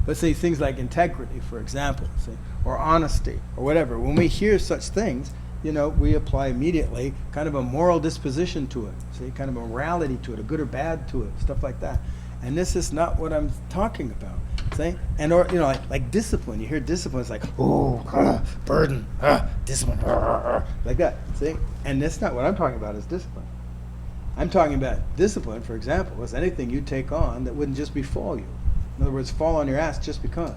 let's say things like integrity, for example, see, or honesty, or whatever. When we hear such things, we apply immediately kind of a moral disposition to it, see, kind of a morality to it, a good or bad to it, stuff like that. And this is not what I'm talking about, see? And or like discipline. You hear discipline, it's like burden, discipline, like that, see? And that's not what I'm talking about. Is discipline. I'm talking about discipline, for example, is anything you take on that wouldn't just befall you. In other words, fall on your ass just because.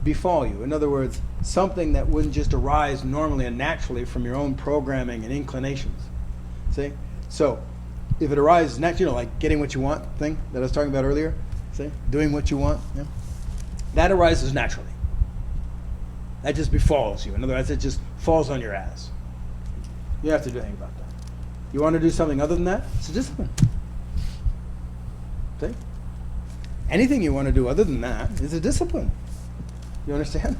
Befall you. In other words, something that wouldn't just arise normally and naturally from your own programming and inclinations. See? So, if it arises naturally, like getting what you want thing that I was talking about earlier, see? Doing what you want, that arises naturally. That just befalls you. In other words, it just falls on your ass. You don't have to do anything about that. You want to do something other than that? It's a discipline. See? Anything you want to do other than that is a discipline. You understand?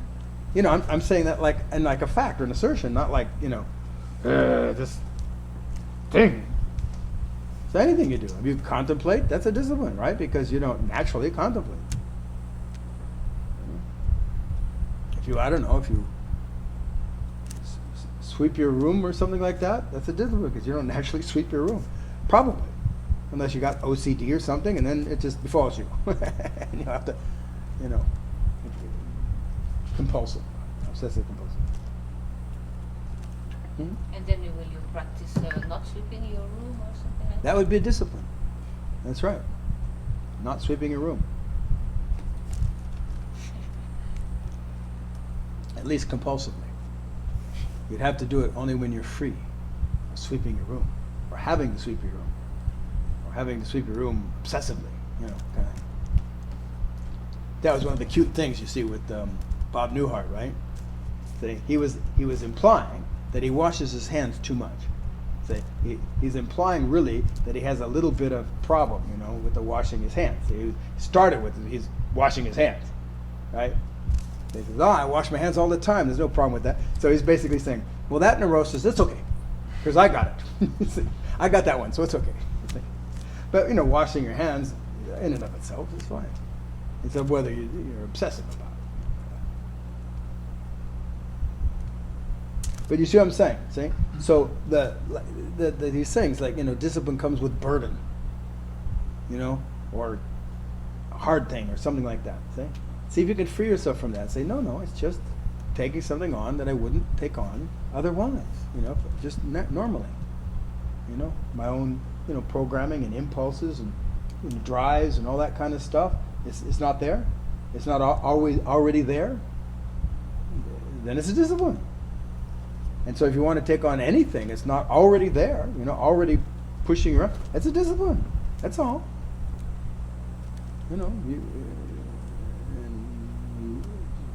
I'm saying that like a fact or an assertion, not like, this thing. So anything you do, if you contemplate, that's a discipline, right? Because you don't naturally contemplate. If you sweep your room or something like that, that's a discipline because you don't naturally sweep your room. Probably. Unless you got OCD or something, and then it just befalls you. And you have to, compulsive, obsessive compulsive. And then will you practice not sweeping your room or something like that? That would be a discipline. That's right. Not sweeping your room. At least compulsively. You'd have to do it only when you're free of sweeping your room, or having to sweep your room, or having to sweep your room obsessively, kind of. That was one of the cute things you see with Bob Newhart, right? He was implying that he washes his hands too much. He's implying really that he has a little bit of problem, with the washing his hands. He started with he's washing his hands, right? He says, I wash my hands all the time. There's no problem with that. So he's basically saying, well, that neurosis, it's okay, because I got it. I got that one, so it's okay. But, washing your hands in and of itself is fine. It's whether you're obsessive about it. But you see what I'm saying? See? So these things, like, discipline comes with burden, or a hard thing or something like that. See if you can free yourself from that. Say, no, it's just taking something on that I wouldn't take on otherwise, just normally. My own, programming and impulses and drives and all that kind of stuff. It's not there. It's not always already there. Then it's a discipline. And so if you want to take on anything, it's not already there, already pushing around. That's a discipline. That's all.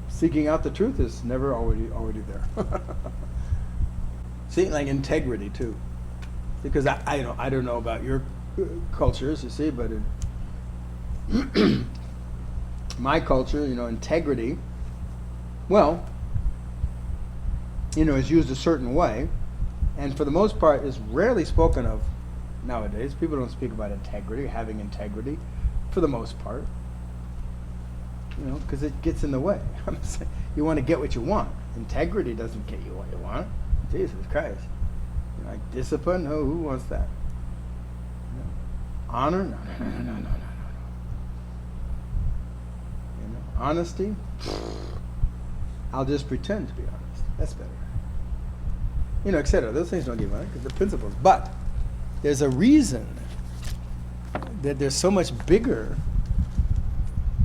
Seeking out the truth is never already there. See, like integrity too. Because I don't know about your cultures, you see, but in my culture, integrity, well, is used a certain way, and for the most part is rarely spoken of nowadays. People don't speak about integrity, having integrity, for the most part, because it gets in the way. I'm saying, you want to get what you want. Integrity doesn't get you what you want. Jesus Christ. Like discipline? No, who wants that? Honor? No. Honesty? I'll just pretend to be honest. That's better. Etc. Those things don't get money because they're principles. But there's a reason that they're so much bigger.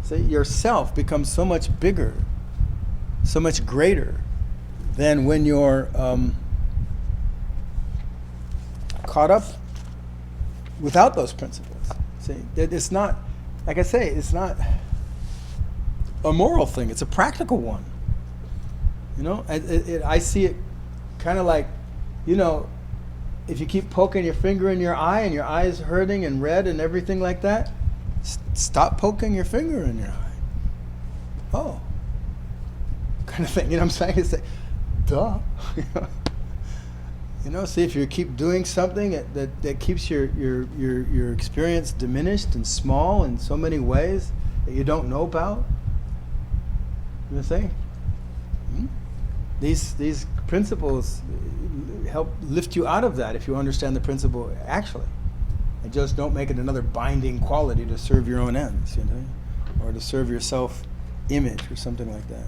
See, yourself becomes so much bigger, so much greater than when you're caught up without those principles. See, it's not, like I say, it's not a moral thing. It's a practical one. I see it kind of like, if you keep poking your finger in your eye and your eye is hurting and red and everything like that, stop poking your finger in your eye. Oh. Kind of thing. You know what I'm saying? It's like, duh. See, if you keep doing something that keeps your experience diminished and small in so many ways that you don't know about, You see? These principles help lift you out of that if you understand the principle actually. And just don't make it another binding quality to serve your own ends, you know, or to serve your self-image or something like that.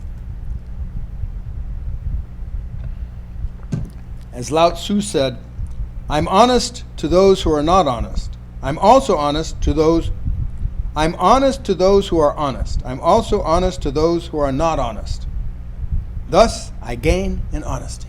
As Lao Tzu said, I'm honest to those who are not honest. I'm honest to those who are honest. I'm also honest to those who are not honest. Thus, I gain in honesty.